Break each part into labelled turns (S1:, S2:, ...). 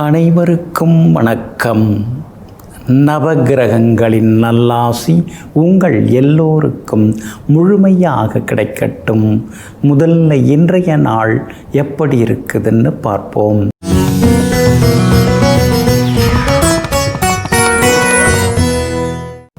S1: அனைவருக்கும் வணக்கம். நவகிரகங்களின் நல்லாசி உங்கள் எல்லோருக்கும் முழுமையாக கிடைக்கட்டும். முதல்ல இன்றைய நாள் எப்படி இருக்குதுன்னு பார்ப்போம்.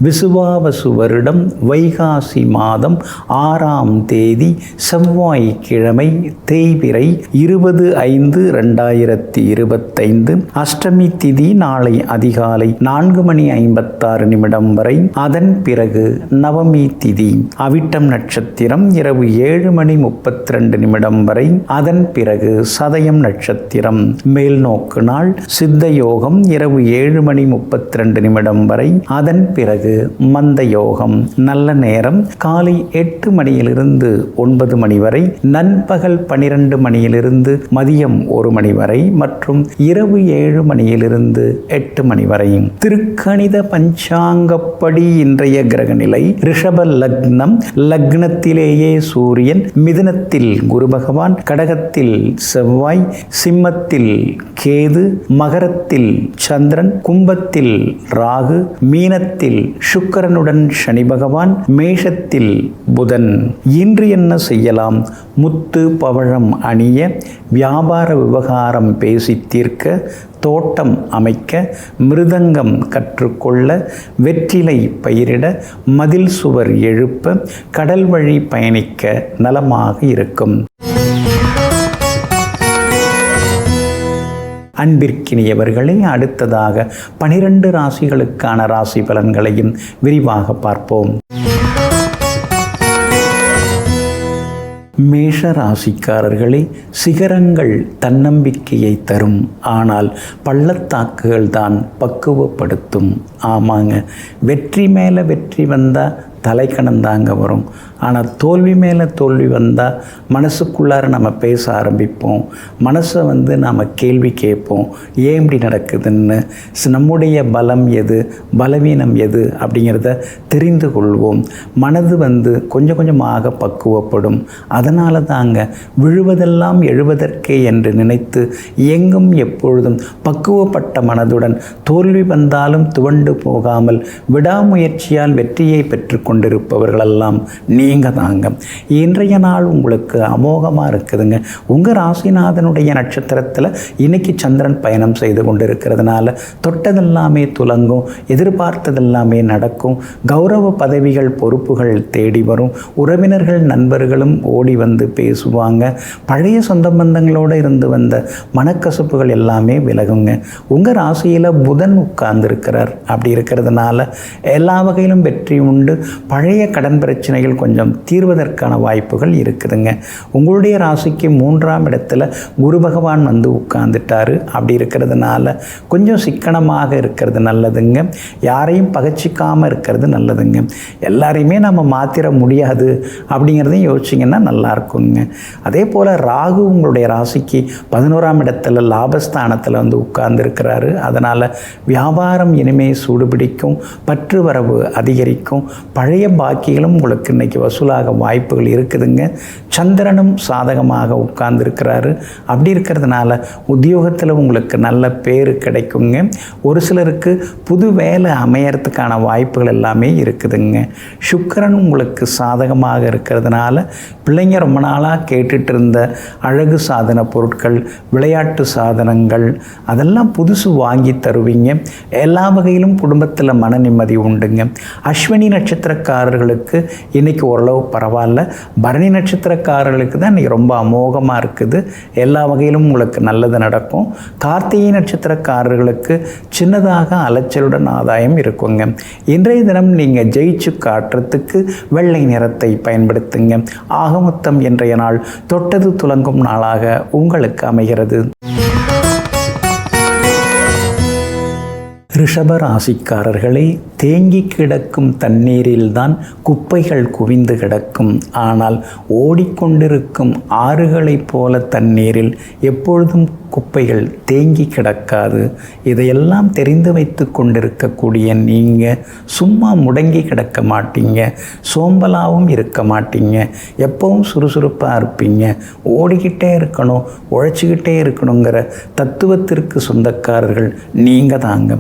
S1: விசுவாவசு வருடம் வைகாசி மாதம் 6ஆம் தேதி செவ்வாய்க்கிழமை தேய்பிறை 20/5/2025. அஷ்டமி திதி நாளை அதிகாலை 4:56 வரை. அதன் பிறகு நவமி திதி. அவிட்டம் நட்சத்திரம் இரவு 7:32 வரை. அதன் பிறகு சதயம் நட்சத்திரம். மேல் நோக்கு நாள் சித்த யோகம் இரவு 7:32 வரை. அதன் பிறகு மந்த யோகம். நல்ல நேரம் காலை 8 மணியிலிருந்து 9 மணி வரை, நண்பகல் 12 மணியிலிருந்து மதியம் 1 மணி வரை மற்றும் இரவு 7 மணியிலிருந்து 8 மணி வரை. திருக்கணித பஞ்சாங்கப்படி இன்றைய கிரக நிலை: ரிஷப லக்னம், லக்னத்திலேயே சூரியன், மிதுனத்தில் குரு பகவான், கடகத்தில் செவ்வாய், சிம்மத்தில் கேது, மகரத்தில் சந்திரன், கும்பத்தில் ராகு, மீனத்தில் சுக்கிரனுடன் சனி பகவான், மேஷத்தில் புதன். இன்று என்ன செய்யலாம்? முத்து பவழம் அணிய, வியாபார விவகாரம் பேசி தீர்க்க, தோட்டம் அமைக்க, மிருதங்கம் கற்றுக்கொள்ள, வெற்றிலை பயிரிட, மதில் சுவர் எழுப்ப, கடல் வழி பயணிக்க நலமாக இருக்கும். அன்பிற்கினியவர்களே, அடுத்ததாக 12 ராசிகளுக்கான ராசி பலன்களையும் விரிவாக பார்ப்போம். மேஷ ராசிக்காரர்களே, சிகரங்கள் தன்னம்பிக்கையை தரும், ஆனால் பள்ளத்தாக்குகள் தான் பக்குவப்படுத்தும். ஆமாங்க, வெற்றி மேலே வெற்றி வந்தால் தலைக்கணந்தாங்க வரும். ஆனால் தோல்வி மேலே தோல்வி வந்தால் மனசுக்குள்ளார நம்ம பேச ஆரம்பிப்போம். மனசை நாம் கேள்வி கேட்போம், ஏன் இப்படி நடக்குதுன்னு. நம்முடைய பலம் எது, பலவீனம் எது அப்படிங்கிறத தெரிந்து கொள்வோம். மனது கொஞ்சம் கொஞ்சமாக பக்குவப்படும். அதனால தாங்க விழுவதெல்லாம் எழுவதற்கே என்று நினைத்து எங்கும் எப்பொழுதும் பக்குவப்பட்ட மனதுடன் தோல்வி வந்தாலும் துவண்டு போகாமல் விடாமுயற்சியால் வெற்றியை பெற்று கொண்டிருப்பவர்களெல்லாம் நீங்கள் தாங்க. இன்றைய நாள் உங்களுக்கு அமோகமாக இருக்குதுங்க. உங்கள் ராசிநாதனுடைய நட்சத்திரத்தில் இன்னைக்கு சந்திரன் பயணம் செய்து கொண்டிருக்கிறதுனால தொட்டதெல்லாமே துலங்கும், எதிர்பார்த்ததெல்லாமே நடக்கும். கௌரவ பதவிகள் பொறுப்புகள் தேடி வரும். உறவினர்கள் நண்பர்களும் ஓடி வந்து பேசுவாங்க. பழைய சொந்த பந்தங்களோடு இருந்து வந்த மனக்கசப்புகள் எல்லாமே விலகுங்க. உங்கள் ராசியில் புதன் உட்கார்ந்துருக்கிறார். அப்படி இருக்கிறதுனால எல்லா வகையிலும் வெற்றி உண்டு. பழைய கடன் பிரச்சனைகள் கொஞ்சம் தீர்வதற்கான வாய்ப்புகள் இருக்குதுங்க. உங்களுடைய ராசிக்கு 3ஆம் இடத்துல குரு பகவான் வந்து உட்கார்ந்துட்டாரு. அப்படி இருக்கிறதுனால கொஞ்சம் சிக்கனமாக இருக்கிறது நல்லதுங்க. யாரையும் பகச்சிக்காமல் இருக்கிறது நல்லதுங்க. எல்லாரையுமே நம்ம மாற்றிட முடியாது அப்படிங்கிறதையும் யோசிச்சிங்கன்னா நல்லா இருக்குங்க. அதே போல் ராகு உங்களுடைய ராசிக்கு 11ஆம் இடத்துல லாபஸ்தானத்தில் வந்து உட்கார்ந்துருக்கிறாரு. அதனால் வியாபாரம் இனிமே சூடுபிடிக்கும், பற்று வரவு அதிகரிக்கும். பழைய பாக்கிகளும் உங்களுக்கு இன்னைக்கு வசூலாக வாய்ப்புகள் இருக்குதுங்க. சந்திரனும் சாதகமாக உட்கார்ந்துருக்கிறாரு. அப்படி இருக்கிறதுனால உத்தியோகத்தில் உங்களுக்கு நல்ல பேர் கிடைக்குங்க. ஒரு சிலருக்கு புது வேலை அமையறதுக்கான வாய்ப்புகள் எல்லாமே இருக்குதுங்க. சுக்கிரன் உங்களுக்கு சாதகமாக இருக்கிறதுனால பிள்ளைங்க ரொம்ப நாளாக கேட்டுட்டு இருந்த அழகு சாதன பொருட்கள், விளையாட்டு சாதனங்கள் அதெல்லாம் புதுசு வாங்கி தருவீங்க. எல்லா வகையிலும் குடும்பத்தில் மன நிம்மதி உண்டுங்க. அஸ்வினி நட்சத்திரக்காரர்களுக்கு இன்றைக்கி ஓரளவு பரவாயில்ல. பரணி நட்சத்திரக்காரர்களுக்கு தான் இன்றைக்கி ரொம்ப அமோகமாக இருக்குது. எல்லா வகையிலும் உங்களுக்கு நல்லது நடக்கும். கார்த்திகை நட்சத்திரக்காரர்களுக்கு சின்னதாக அலைச்சலுடன் ஆதாயம் இருக்குங்க. இன்றைய தினம் நீங்கள் ஜெயிச்சு காட்டுறதுக்கு வெள்ளை நிறத்தை பயன்படுத்துங்க. ஆகமொத்தம் இன்றைய நாள் தொட்டது துலங்கும் நாளாக உங்களுக்கு அமைகிறது. ரிஷப ராசிக்காரர்களே, தேங்கி கிடக்கும் தண்ணீரில்தான் குப்பைகள் குவிந்து கிடக்கும். ஆனால் ஓடிக்கொண்டிருக்கும் ஆறுகளைப் போல தண்ணீரில் எப்பொழுதும் குப்பைகள் தேங்கி கிடக்காது. இதையெல்லாம் தெரிந்து வைத்து கொண்டிருக்கக்கூடிய நீங்கள் சும்மா முடங்கி கிடக்க மாட்டீங்க, சோம்பலாகவும் இருக்க மாட்டீங்க, எப்பவும் சுறுசுறுப்பாக இருப்பீங்க. ஓடிக்கிட்டே இருக்கணும், உழைச்சிக்கிட்டே இருக்கணுங்கிற தத்துவத்திற்கு சொந்தக்காரர்கள் நீங்கள் தாங்க.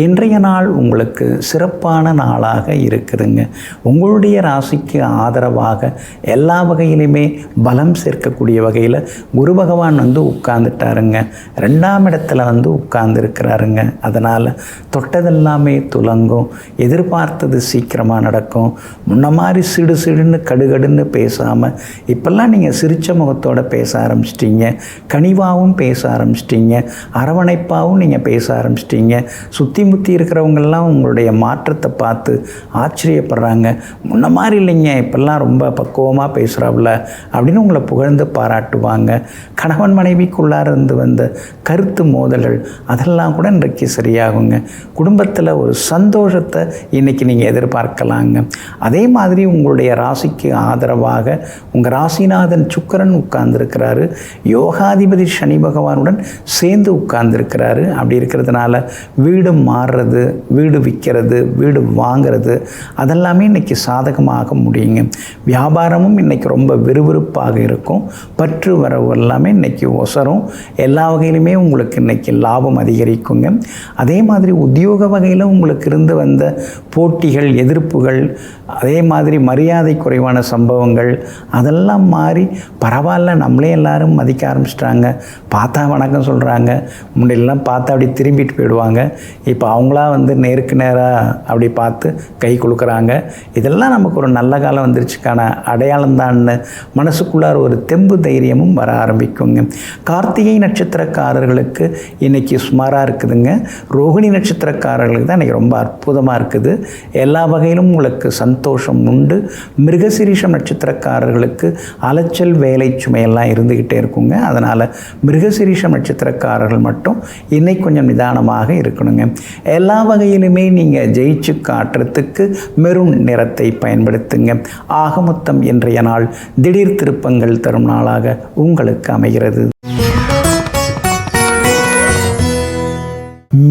S1: இன்றைய நாள் உங்களுக்கு சிறப்பான நாளாக இருக்குதுங்க. உங்களுடைய ராசிக்கு ஆதரவாக எல்லா வகையிலுமே பலம் சேர்க்கக்கூடிய வகையில் குரு பகவான் உட்கார்ந்துட்டாருங்க. 2ஆம் இடத்துல உட்கார்ந்துருக்கிறாருங்க. அதனால் தொட்டதெல்லாமே துலங்கும், எதிர்பார்த்தது சீக்கிரமாக நடக்கும். முன்ன மாதிரி சிடு சிடுன்னு கடுகடுன்னு பேசாமல் இப்போல்லாம் நீங்கள் சிரித்த முகத்தோடு பேச ஆரம்பிச்சிட்டிங்க, கனிவாகவும் பேச ஆரம்பிச்சிட்டிங்க, அரவணைப்பாகவும் நீங்கள் பேச ஆரம்பிச்சிட்டிங்க. சுற்றி முற்றி இருக்கிறவங்கெல்லாம் உங்களுடைய மாற்றத்தை பார்த்து ஆச்சரியப்படுறாங்க. முன்ன மாதிரி இல்லைங்க, இப்போல்லாம் ரொம்ப பக்குவமாக பேசுகிறாப்புல அப்படின்னு உங்களை புகழ்ந்து பாராட்டுவாங்க. கணவன் மனைவிக்குள்ளார இருந்து வந்த கருத்து மோதல்கள் அதெல்லாம் கூட இன்றைக்கு சரியாகுங்க. குடும்பத்தில் ஒரு சந்தோஷத்தை இன்றைக்கி நீங்கள் எதிர்பார்க்கலாங்க. அதே மாதிரி உங்களுடைய ராசிக்கு ஆதரவாக உங்கள் ராசிநாதன் சுக்கிரன் உட்கார்ந்துருக்கிறாரு. யோகாதிபதி சனி பகவானுடன் சேர்ந்து உட்கார்ந்துருக்கிறாரு. அப்படி இருக்கிறதுனால வீடு மாறுறது, வீடு விற்கிறது, வீடு வாங்கிறது அதெல்லாமே இன்றைக்கி சாதகமாக முடியுங்க. வியாபாரமும் இன்றைக்கி ரொம்ப விறுவிறுப்பாக இருக்கும். பற்று வரவு எல்லாமே இன்றைக்கி ஒசரும். எல்லா வகையிலுமே உங்களுக்கு இன்றைக்கி லாபம் அதிகரிக்குங்க. அதே மாதிரி உத்தியோக வகையில் உங்களுக்கு இருந்து வந்த போட்டிகள், எதிர்ப்புகள், அதே மாதிரி மரியாதை குறைவான சம்பவங்கள் அதெல்லாம் மாறி பரவாயில்ல, நம்மளே எல்லாரும் மதிக்க ஆரம்பிச்சிட்டாங்க. பார்த்தா வணக்கம் சொல்கிறாங்க. முன்னாடியெல்லாம் பார்த்தா அப்படி திரும்பிட்டு போயிடுவாங்க. இப்போ அவங்களா நேருக்கு நேராக அப்படி பார்த்து கை கொடுக்குறாங்க. இதெல்லாம் நமக்கு ஒரு நல்ல காலம் வந்துருச்சுக்கான அடையாளம் தான்னு மனசுக்குள்ளார ஒரு தெம்பு தைரியமும் வர ஆரம்பிக்குங்க. கார்த்திகை நட்சத்திரக்காரர்களுக்கு இன்றைக்கி சுமாராக இருக்குதுங்க. ரோகிணி நட்சத்திரக்காரர்களுக்கு தான் இன்றைக்கி ரொம்ப அற்புதமாக இருக்குது. எல்லா வகையிலும் உங்களுக்கு சந்தோஷம் உண்டு. மிருகசீரிஷம் நட்சத்திரக்காரர்களுக்கு அலைச்சல், வேலை சுமையெல்லாம் இருந்துக்கிட்டே இருக்குங்க. அதனால் மிருகசீரிஷம் நட்சத்திரக்காரர்கள் மட்டும் இன்னைக்கு கொஞ்சம் நிதானமாக இருக்கணுங்க. எல்லா வகையிலுமே நீங்கள் ஜெயிச்சு காட்டுறதுக்கு மெரூன் நிறத்தை பயன்படுத்துங்க. ஆக மொத்தம் இன்றைய நாள் திடீர் திருப்பங்கள் தரும் நாளாக உங்களுக்கு அமைகிறது.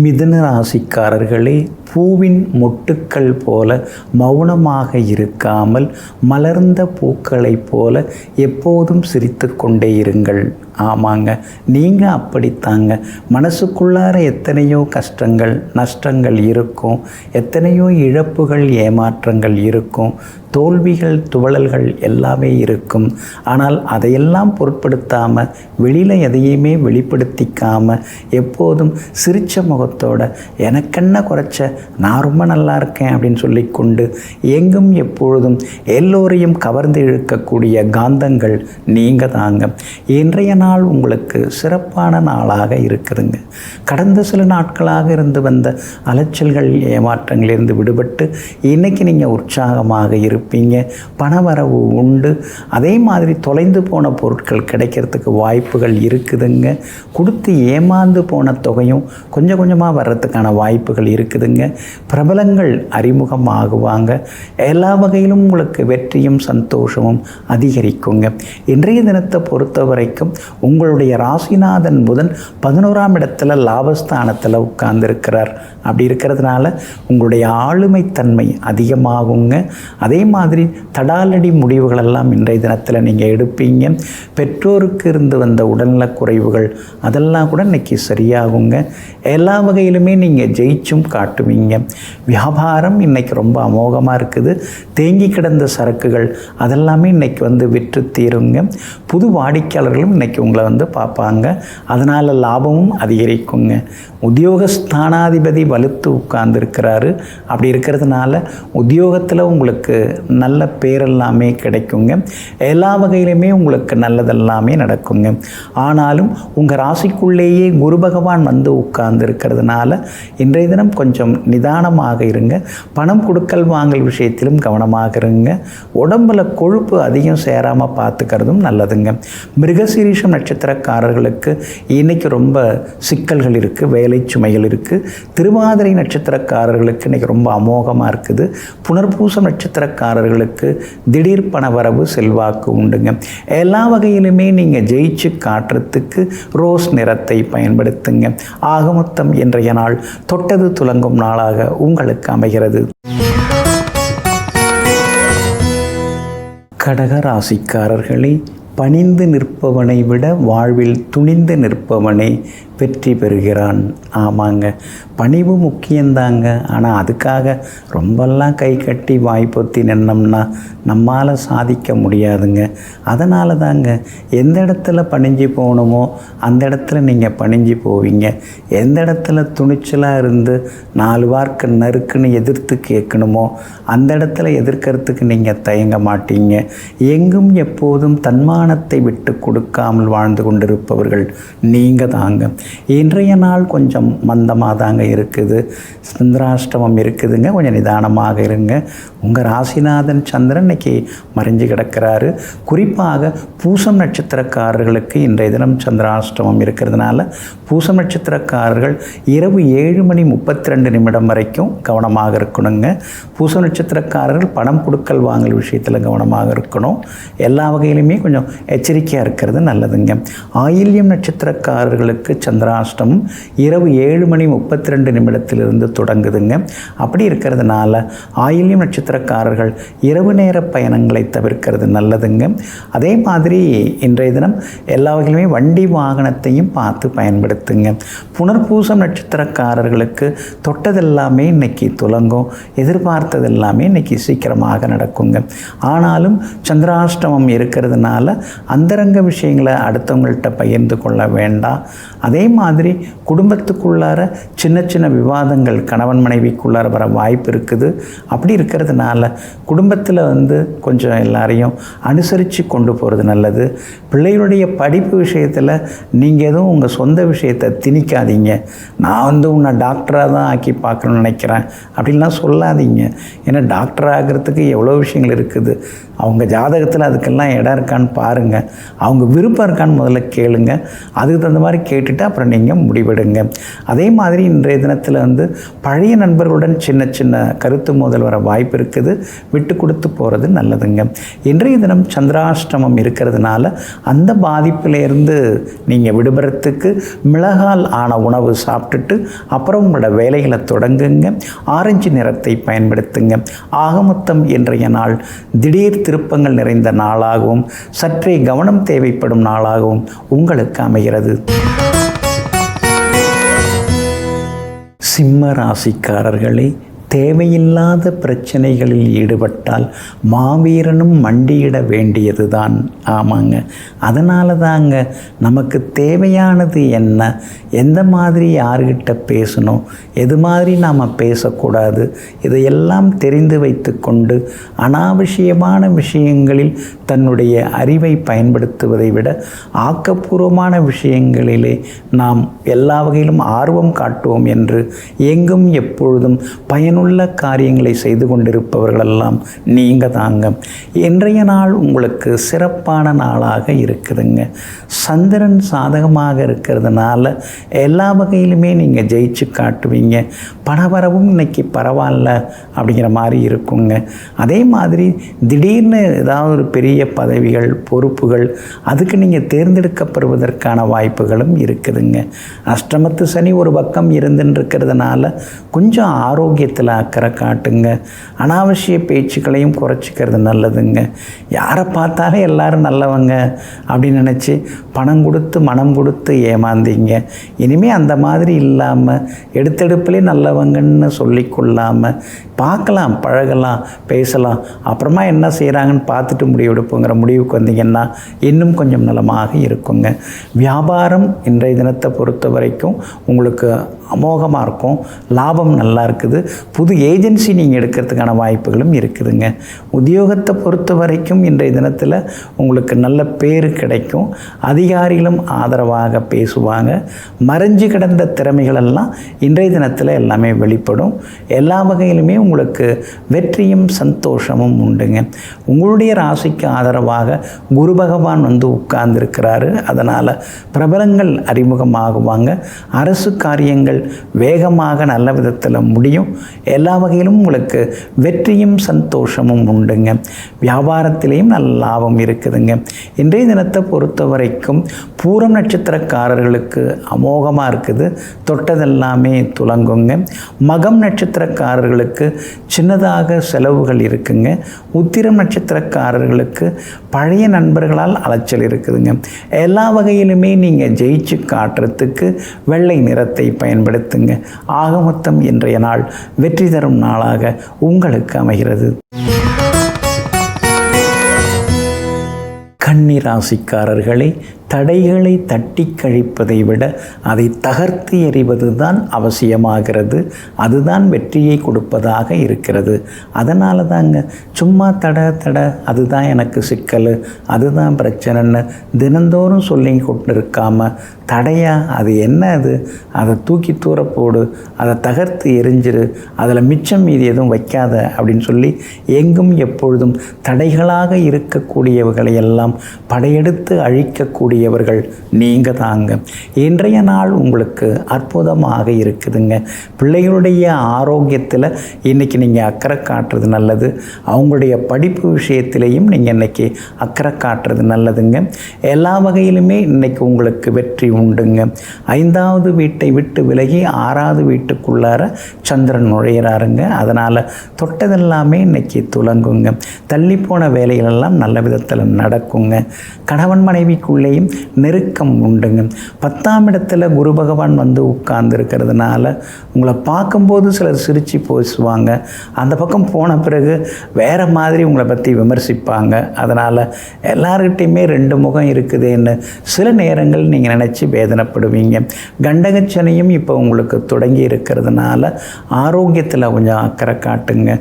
S1: மிதுன ராசிக்காரர்களே, பூவின் மொட்டுக்கள் போல மௌனமாக இருக்காமல் மலர்ந்த பூக்களைப் போல எப்போதும் சிரித்து கொண்டே இருங்கள். ஆமாங்க, நீங்கள் அப்படித்தாங்க. மனசுக்குள்ளார எத்தனையோ கஷ்டங்கள், நஷ்டங்கள் இருக்கும், எத்தனையோ இழப்புகள், ஏமாற்றங்கள் இருக்கும், தோல்விகள், துவளல்கள் எல்லாமே இருக்கும். ஆனால் அதையெல்லாம் பொருட்படுத்தாமல், வெளியில் எதையுமே வெளிப்படுத்திக்காமல் எப்போதும் சிரித்த முகத்தோட எனக்கென்ன குறைச்ச, நான் ரொம்ப நல்லா இருக்கேன் அப்படின்னு சொல்லிக்கொண்டு எங்கும் எப்பொழுதும் எல்லோரையும் கவர்ந்து இழுக்கக்கூடிய காந்தங்கள் நீங்கள் தாங்க. இன்றைய நாள் உங்களுக்கு சிறப்பான நாளாக இருக்குதுங்க. கடந்த சில நாட்களாக இருந்து வந்த அலைச்சல்கள், ஏமாற்றங்களிலிருந்து விடுபட்டு இன்றைக்கி நீங்கள் உற்சாகமாக இருப்பீங்க. பணவரவு உண்டு. அதே மாதிரி தொலைந்து போன பொருட்கள் கிடைக்கிறதுக்கு வாய்ப்புகள் இருக்குதுங்க. கொடுத்து ஏமாந்து போன தொகையும் கொஞ்சம் கொஞ்சமாக வர்றதுக்கான வாய்ப்புகள் இருக்குதுங்க. பிரபலங்கள் அறிமுகமாகுவாங்க. எல்லா வகையிலும் உங்களுக்கு வெற்றியும் சந்தோஷமும் அதிகரிக்குங்க. இன்றைய தினத்தை பொறுத்த வரைக்கும் உங்களுடைய ராசிநாதன் புதன் 11ஆம் இடத்துல லாபஸ்தானத்தில் உட்கார்ந்துருக்கிறார். அப்படி இருக்கிறதுனால உங்களுடைய ஆளுமைத்தன்மை அதிகமாகுங்க. அதே மாதிரி தடாலடி முடிவுகளெல்லாம் இன்றைய தினத்தில் நீங்கள் எடுப்பீங்க. பெற்றோருக்கு இருந்து வந்த உடல்நலக் குறைவுகள் அதெல்லாம் கூட இன்றைக்கி சரியாகுங்க. எல்லா வகையிலுமே நீங்கள் ஜெயிச்சும் காட்டுவீங்க. வியாபாரம் இன்றைக்கி ரொம்ப அமோகமாக இருக்குது. தேங்கி கிடந்த சரக்குகள் அதெல்லாமே இன்றைக்கி விற்று தீருங்க. புது வாடிக்கையாளர்களும் இன்றைக்கி உங்களை பார்ப்பாங்க. அதனால் லாபமும் அதிகரிக்குங்க. உத்தியோகஸ்தானாதிபதி வலுத்து உட்கார்ந்துருக்கிறாரு. அப்படி இருக்கிறதுனால உத்தியோகத்தில் உங்களுக்கு நல்ல பேரெல்லாமே கிடைக்குங்க. எல்லா வகையிலுமே உங்களுக்கு நல்லதெல்லாமே நடக்குங்க. ஆனாலும் உங்கள் ராசிக்குள்ளேயே குரு பகவான் உட்கார்ந்துருக்கிறதுனால இன்றைய தினம் கொஞ்சம் நிதானமாக இருங்க. பணம் கொடுக்கல் வாங்கல் விஷயத்திலும் கவனமாக இருங்க. உடம்பில் கொழுப்பு அதிகம் சேராமல் பார்த்துக்கிறதும் நல்லதுங்க. மிருகசீரிஷம் நட்சத்திரக்காரர்களுக்கு இன்றைக்கி ரொம்ப சிக்கல்கள் இருக்குது, வேலை சுமைகள் இருக்குது. திருவாதிரை நட்சத்திரக்காரர்களுக்கு இன்றைக்கி ரொம்ப அமோகமாக இருக்குது. புனர்பூசம் நட்சத்திரக்காரர்களுக்கு திடீர் பணவரவு செல்வாக்கு உண்டுங்க. எல்லா வகையிலுமே நீங்கள் ஜெயிச்சு காட்டுறதுக்கு ரோஸ் நிறத்தை பயன்படுத்துங்க. ஆக மொத்தம் இன்றைய நாள் தொட்டது துலங்கும் நாளாக உங்களுக்கு அமைகிறது. கடக ராசிக்காரர்களே, பணிந்து நிற்பவனை விட வாழ்வில் துணிந்து நிற்பவனே வெற்றி பெறுகிறான். ஆமாங்க, பணிவு முக்கியந்தாங்க. ஆனால் அதுக்காக ரொம்பலாம் கை கட்டி வாய்ப்பொத்தி நின்னோம்னா நம்மால் சாதிக்க முடியாதுங்க. அதனால தாங்க எந்த இடத்துல பணிஞ்சு போகணுமோ அந்த இடத்துல நீங்கள் பணிஞ்சு போவீங்க. எந்த இடத்துல துணிச்சலாக இருந்து 4 வார்க்கு நறுக்குன்னு எதிர்த்து கேட்கணுமோ அந்த இடத்துல எதிர்க்கிறதுக்கு நீங்கள் தயங்க மாட்டீங்க. எங்கும் எப்போதும் தன்மானத்தை விட்டு கொடுக்காமல் வாழ்ந்து கொண்டிருப்பவர்கள் நீங்கள் தாங்க. இன்றைய நாள் கொஞ்சம் மந்தமாக தாங்க இருக்குது. சந்திராஷ்டமம் இருக்குதுங்க. கொஞ்சம் நிதானமாக இருங்க. உங்கள் ராசிநாதன் சந்திரன் இன்னைக்கு மறைஞ்சு கிடக்கிறாரு. குறிப்பாக பூசம் நட்சத்திரக்காரர்களுக்கு இன்றைய தினம் சந்திராஷ்டமம் இருக்கிறதுனால பூசம் நட்சத்திரக்காரர்கள் இரவு 7:32 வரைக்கும் கவனமாக இருக்கணுங்க. பூசம் நட்சத்திரக்காரர்கள் பணம் கொடுக்கல் வாங்கல் விஷயத்தில் கவனமாக இருக்கணும். எல்லா வகையிலுமே கொஞ்சம் எச்சரிக்கையாக இருக்கிறது நல்லதுங்க. ஆயில்யம் நட்சத்திரக்காரர்களுக்கு சந்திராஷ்டமம் இரவு 7:32 தொடங்குதுங்க. அப்படி இருக்கிறதுனால ஆயில்யம் நட்சத்திரக்காரர்கள் இரவு நேர பயணங்களை தவிர்க்கிறது நல்லதுங்க. அதே மாதிரி இன்றைய தினம் எல்லா வகையிலுமே வண்டி வாகனத்தையும் பார்த்து பயன்படுத்துங்க. புனர்பூசம் நட்சத்திரக்காரர்களுக்கு தொட்டதெல்லாமே இன்னைக்கு துலங்கும். எதிர்பார்த்தது எல்லாமே இன்னைக்கு சீக்கிரமாக நடக்குங்க. ஆனாலும் சந்திராஷ்டமம் இருக்கிறதுனால அந்தரங்க விஷயங்களை அடுத்தவங்கள்ட்ட பகிர்ந்து கொள்ள வேண்டாம். அதே மாதிரி குடும்பத்துக்குள்ளார சின்ன சின்ன விவாதங்கள் கணவன் மனைவிக்குள்ளார வர வாய்ப்பு இருக்குது. அப்படி இருக்கிறதுனால குடும்பத்தில் கொஞ்சம் எல்லாரையும் அனுசரித்து கொண்டு போகிறது நல்லது. பிள்ளைகளுடைய படிப்பு விஷயத்தில் நீங்கள் எதுவும் உங்கள் சொந்த விஷயத்தை திணிக்காதீங்க. நான் உன்னை டாக்டராக தான் ஆக்கி பார்க்கணும்னு நினைக்கிறேன் அப்படின்லாம் சொல்லாதீங்க. ஏன்னா டாக்டர் ஆகிறதுக்கு எவ்வளோ விஷயங்கள் இருக்குது. அவங்க ஜாதகத்தில் அதுக்கெல்லாம் இடம் இருக்கான்னு பாருங்கள். அவங்க விருப்பம் இருக்கான்னு முதல்ல கேளுங்க. அதுக்கு தகுந்த மாதிரி கேட்டுட்டு அப்புறம் நீங்கள் முடிவெடுங்க. அதே மாதிரி இன்றைய தினத்தில் பழைய நண்பர்களுடன் சின்ன சின்ன கருத்து மோதல் வர வாய்ப்பு இருக்குது. விட்டு கொடுத்து போகிறது நல்லதுங்க. இன்றைய தினம் சந்திராஷ்டமம் இருக்கிறதுனால அந்த பாதிப்பிலேருந்து நீங்கள் விடுபடுறதுக்கு மிளகால் ஆன உணவு சாப்பிட்டுட்டு அப்புறம் உங்களோட வேலைகளை தொடங்குங்க. ஆரஞ்சு நிறத்தை பயன்படுத்துங்க. ஆக மொத்தம் இன்றைய நாள் திடீர் திருப்பங்கள் நிறைந்த நாளாகவும் சற்றே கவனம் தேவைப்படும் நாளாகவும் உங்களுக்கு அமைகிறது. சிம்ம ராசிக்காரர்களே, தேவையில்லாத பிரச்சனைகளில் ஈடுபட்டால் மாவீரனும் மண்டியிட வேண்டியது தான். ஆமாங்க, அதனால தாங்க நமக்கு தேவையானது என்ன, எந்த மாதிரி யார்கிட்ட பேசணும், எது மாதிரி நாம் பேசக்கூடாது, இதையெல்லாம் தெரிந்து வைத்து கொண்டு அனாவசியமான விஷயங்களில் தன்னுடைய அறிவை பயன்படுத்துவதை விட ஆக்கப்பூர்வமான விஷயங்களிலே நாம் எல்லா வகையிலும் ஆர்வம் காட்டுவோம் என்று எங்கும் எப்பொழுதும் பயனுள்ள காரியங்களை செய்து கொண்டிருப்பவர்களெல்லாம் நீங்கள் தாங்க. இன்றைய நாள் உங்களுக்கு சிறப்பான நாளாக இருக்குதுங்க. சந்திரன் சாதகமாக இருக்கிறதுனால எல்லா வகையிலுமே நீங்கள் ஜெயிச்சு காட்டுவீங்க. பணவரவும் இன்னைக்கு பரவாயில்ல அப்படிங்கிற மாதிரி இருக்குங்க. அதே மாதிரி திடீர்னு ஏதாவது ஒரு பெரிய பதவிகள் பொறுப்புகள் அதுக்கு நீங்கள் தேர்ந்தெடுக்கப்படுவதற்கான வாய்ப்புகளும் இருக்குதுங்க. அஷ்டமத்து சனி ஒரு பக்கம் இருந்துருக்கிறதுனால கொஞ்சம் ஆரோக்கியத்தில் அக்கறை காட்டுங்க. அனாவசிய பேச்சுக்களையும் குறைச்சிக்கிறது நல்லதுங்க. யாரை பார்த்தாலும் எல்லாரும் நல்லவங்க அப்படின்னு நினச்சி பணம் கொடுத்து மனம் கொடுத்து ஏமாந்தீங்க. இனிமேல் அந்த மாதிரி இல்லாமல் எடுத்தெடுப்பிலே நல்லவங்கன்னு சொல்லிக்கொள்ளாமல் பார்க்கலாம், பழகலாம், பேசலாம், அப்புறமா என்ன செய்கிறாங்கன்னு பார்த்துட்டு முடிவெடுப்போங்கிற முடிவுக்கு வந்தீங்கன்னா இன்னும் கொஞ்சம் நலமாக இருக்குங்க. வியாபாரம் இன்றைய தினத்தை பொறுத்த வரைக்கும் உங்களுக்கு அமோகமாக இருக்கும். லாபம் நல்லா இருக்குது. புது ஏஜென்சி நீங்கள் எடுக்கிறதுக்கான வாய்ப்புகளும் இருக்குதுங்க. உத்தியோகத்தை பொறுத்த வரைக்கும் இன்றைய தினத்தில் உங்களுக்கு நல்ல பேர் கிடைக்கும். அதிகாரிகளும் ஆதரவாக பேசுவாங்க. மறைஞ்சு கிடந்த திறமைகளெல்லாம் இன்றைய தினத்தில் எல்லாமே வெளிப்படும். எல்லா வகையிலுமே உங்களுக்கு வெற்றியும் சந்தோஷமும் உண்டுங்க. உங்களுடைய ராசிக்கு ஆதரவாக குரு பகவான் வந்து உட்கார்ந்துருக்கிறாரு. அதனால் பிரபலங்கள் அறிமுகமாகுவாங்க. அரசு காரியங்கள் வேகமாக நல்ல விதத்தில் முடியும். எல்லா வகையிலும் உங்களுக்கு வெற்றியும் சந்தோஷமும் உண்டுங்க. வியாபாரத்திலேயும் நல்ல லாபம் இருக்குதுங்க. இன்றைய தினத்தை பொறுத்த வரைக்கும் பூரம் நட்சத்திரக்காரர்களுக்கு அமோகமாக இருக்குது. தொட்டதெல்லாமே துலங்குங்க. மகம் நட்சத்திரக்காரர்களுக்கு சின்னதாக செலவுகள் இருக்குங்க. உத்திரம் நட்சத்திரக்காரர்களுக்கு பழைய நண்பர்களால் அலைச்சல் இருக்குதுங்க. எல்லா வகையிலுமே நீங்கள் ஜெயிச்சு காட்டுறதுக்கு வெள்ளை நிறத்தை பயன்படுத்துங்க. ஆக மொத்தம் இன்றைய நாள் வெற்றி தரும் நாளாக உங்களுக்கு அமைகிறது. கன்னி ராசிக்காரர்களே, தடைகளை தட்டி கழிப்பதை விட அதை தகர்த்து எறிவது தான் அவசியமாகிறது. அதுதான் வெற்றியை கொடுப்பதாக இருக்கிறது. அதனால தாங்க சும்மா தடை அதுதான் எனக்கு சிக்கல், அதுதான் பிரச்சனைன்னு தினந்தோறும் சொல்லி கொண்டு இருக்காமல் தடையா அது என்ன, அதை தூக்கி தூர போடு, அதை தகர்த்து எரிஞ்சிரு, அதில் மிச்சம் மீதி எதுவும் வைக்காத அப்படின்னு சொல்லி எங்கும் எப்பொழுதும் தடைகளாக இருக்கக்கூடியவர்களை எல்லாம் படையெடுத்து அழிக்கக்கூடியவர்கள் நீங்கள் தாங்க. இன்றைய நாள் உங்களுக்கு அற்புதமாக இருக்குதுங்க. பிள்ளைகளுடைய ஆரோக்கியத்தில் இன்றைக்கி நீங்கள் அக்கறை காட்டுறது நல்லது. அவங்களுடைய படிப்பு விஷயத்திலையும் நீங்கள் இன்றைக்கி அக்கறை காட்டுறது நல்லதுங்க. எல்லா வகையிலுமே இன்றைக்கி உங்களுக்கு வெற்றி உண்டுங்க. 5வது வீட்டை விட்டு விலகி 6வது வீட்டுக்குள்ளார சந்திரன் நுழையிறாருங்க. அதனால் தொட்டதெல்லாமே இன்றைக்கி துலங்குங்க. தள்ளிப்போன வேலைகளெல்லாம் நல்ல விதத்தில் நடக்குங்க. கணவன் மனைவிக்குள்ளேயும் நெருக்கம் உண்டுங்க. 10ஆம் இடத்துல குரு பகவான் வந்து உட்கார்ந்து இருக்கிறதுனால உங்களை பார்க்கும்போது சிலர் சிரித்து பேசுவாங்க. அந்த பக்கம் போன பிறகு வேறு மாதிரி உங்களை பற்றி விமர்சிப்பாங்க. அதனால் எல்லார்கிட்டையுமே 2 முகம் இருக்குதுன்னு சில நேரங்கள் நீங்கள் நினச்சி வேதனைப்படுவீங்க. கண்டகச்சனையும் இப்போ உங்களுக்கு தொடங்கி இருக்கிறதுனால ஆரோக்கியத்தில் கொஞ்சம் அக்கறை காட்டுங்க.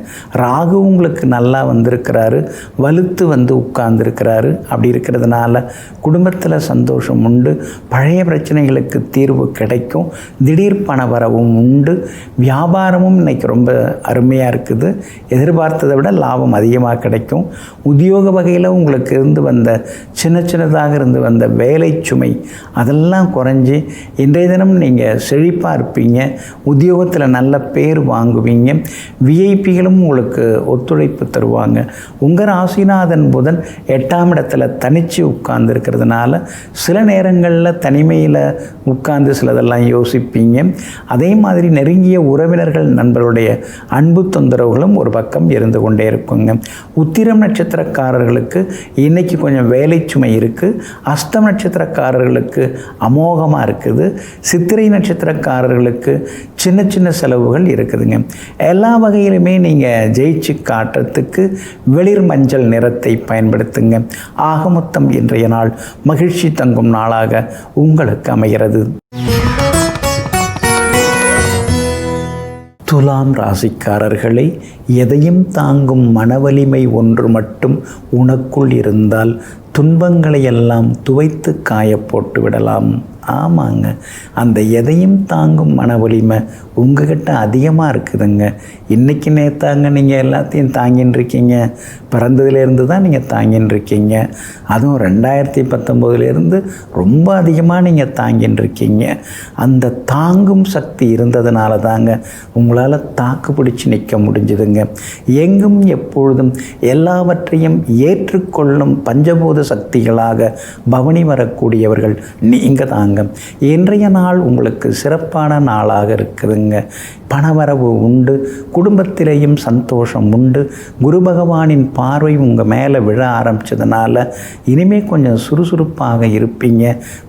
S1: ராகு உங்களுக்கு நல்லா வந்திருக்கிறாரு, வலுத்து வந்து உட்கார்ந்துருக்கிறாரு. அப்படி இருக்கிறதுனால குடும்பத்தில் சந்தோஷம் உண்டு. பழைய பிரச்சனைகளுக்கு தீர்வு கிடைக்கும். திடீர் பண வரவும் உண்டு. வியாபாரமும் இன்றைக்கி ரொம்ப அருமையாக இருக்குது. எதிர்பார்த்ததை விட லாபம் அதிகமாக கிடைக்கும். உத்தியோக வகையில் உங்களுக்கு இருந்து வந்த சின்னதாக இருந்து வந்த வேலை சுமை அதெல்லாம் குறைஞ்சி இன்றைய தினம் நீங்கள் செழிப்பாக இருப்பீங்க. உத்தியோகத்தில் நல்ல பேர் வாங்குவீங்க. விஐபிகளும் உங்களுக்கு ஒத்துழைப்பு தருவாங்க. உங்கள் ராசிநாதன் புதன் 8ஆம் இடத்துல தனித்து உட்கார்ந்துருக்கிறதுனால சில நேரங்களில் தனிமையில் உட்கார்ந்து சிலதெல்லாம் யோசிப்பீங்க. அதே மாதிரி நெருங்கிய உறவினர்கள் நண்பருடைய அன்பு தொந்தரவுகளும் ஒரு பக்கம் இருந்து கொண்டே இருக்குங்க. உத்திரம் நட்சத்திரக்காரர்களுக்கு இன்றைக்கி கொஞ்சம் வேலை சுமை இருக்குது. அஸ்தம் நட்சத்திரக்காரர்களுக்கு அமோகமாக இருக்குது. சித்திரை நட்சத்திரக்காரர்களுக்கு சின்ன செலவுகள் இருக்குதுங்க. எல்லா வகையிலுமே நீங்கள் ஜெயிச்சு காட்டுறதுக்கு வெளிர் மஞ்சள் நிறத்தை பயன்படுத்துங்க. ஆக மொத்தம் இன்றைய நாள் மகிழ்ச்சி தங்கும் நாளாக உங்களுக்கு அமைகிறது. துலாம் ராசிக்காரர்களை, எதையும் தாங்கும் மனவலிமை ஒன்று மட்டும் உனக்குள் இருந்தால் துன்பங்களையெல்லாம் துவைத்து காய போட்டு விடலாம். ஆமாங்க, அந்த எதையும் தாங்கும் மன வலிமை உங்ககிட்ட அதிகமாக இருக்குதுங்க. இன்றைக்கி நேத்தாங்க நீங்கள் எல்லாத்தையும் தாங்கின்னு இருக்கீங்க. பிறந்ததுலேருந்து தான் நீங்கள் தாங்கின்னு இருக்கீங்க. அதுவும் 2019 ரொம்ப அதிகமாக நீங்கள் தாங்கின்னு இருக்கீங்க. அந்த தாங்கும் சக்தி இருந்ததுனால தாங்க உங்களால் தாக்கு பிடிச்சி நிற்க முடிஞ்சுதுங்க. எங்கும் எப்பொழுதும் எல்லாவற்றையும் ஏற்றுக்கொள்ளும் பஞ்சபூத சக்திகளாக பவனி வரக்கூடியவர்கள் நீங்கள் தாங்க. இன்றைய நாள் உங்களுக்கு சிறப்பான நாளாக இருக்குதுங்க. பணவரவு உண்டு. குடும்பத்திலேயும் சந்தோஷம் உண்டு. குரு பகவானின் பார்வை உங்கள் மேலே விழ ஆரம்பித்ததுனால இனிமேல் கொஞ்சம் சுறுசுறுப்பாக இருப்பீங்க.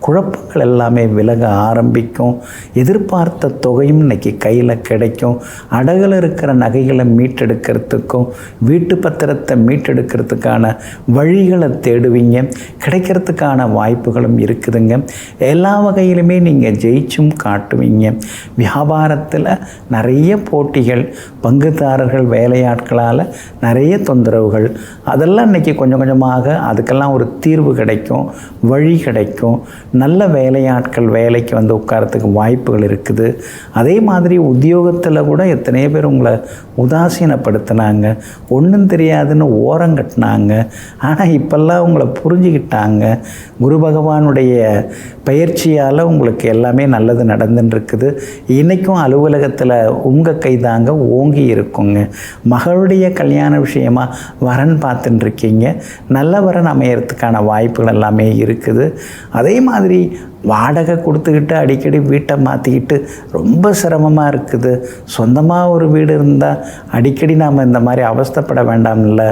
S1: குழப்பங்கள் எல்லாமே விலக ஆரம்பிக்கும். எதிர்பார்த்த தொகையும் இன்றைக்கி கையில் கிடைக்கும். அடகில் இருக்கிற நகைகளை மீட்டெடுக்கிறதுக்கும் வீட்டு பத்திரத்தை மீட்டெடுக்கிறதுக்கான வழிகளை தேடுவீங்க. தேடுவீங்க, கிடைக்கிறதுக்கான வாய்ப்புகளும் இருக்குதுங்க. எல்லா வகையிலுமே நீங்கள் ஜெயிச்சும் காட்டுவீங்க. வியாபாரத்தில் நிறைய போட்டிகள், பங்குதாரர்கள் வேலையாட்களால் நிறைய தொந்தரவுகள், அதெல்லாம் இன்றைக்கி கொஞ்சம் கொஞ்சமாக அதுக்கெல்லாம் ஒரு தீர்வு கிடைக்கும், வழி கிடைக்கும். நல்ல வேலையாட்கள் வேலைக்கு வந்து உட்காரத்துக்கு வாய்ப்புகள் இருக்குது. அதே மாதிரி உத்தியோகத்தில் கூட எத்தனையோ பேர் உங்களை உதாசீனப்படுத்தினாங்க, ஒன்றும் தெரியாதுன்னு ஓரங்கட்டினாங்க. ஆனால் இப்பெல்லாம் உங்களை புரிஞ்சுக்கிட்டாங்க. குரு பகவானுடைய பயிற்சியால் உங்களுக்கு எல்லாமே நல்லது நடந்துட்டுருக்குது. இன்றைக்கும் அலுவலகத்தில் உங்கள் கை தாங்க ஓங்கி இருக்குங்க. மகளுடைய கல்யாண விஷயமாக வரன் பார்த்துட்டுருக்கீங்க. நல்ல வரன் அமையறதுக்கான வாய்ப்புகள் எல்லாமே இருக்குது. அதே மாதிரி வாடகை கொடுத்துக்கிட்டு அடிக்கடி வீட்டை மாற்றிக்கிட்டு ரொம்ப சிரமமாக இருக்குது. சொந்தமாக ஒரு வீடு இருந்தால் அடிக்கடி நாம் இந்த மாதிரி அவஸ்தைப்பட வேண்டாம்ல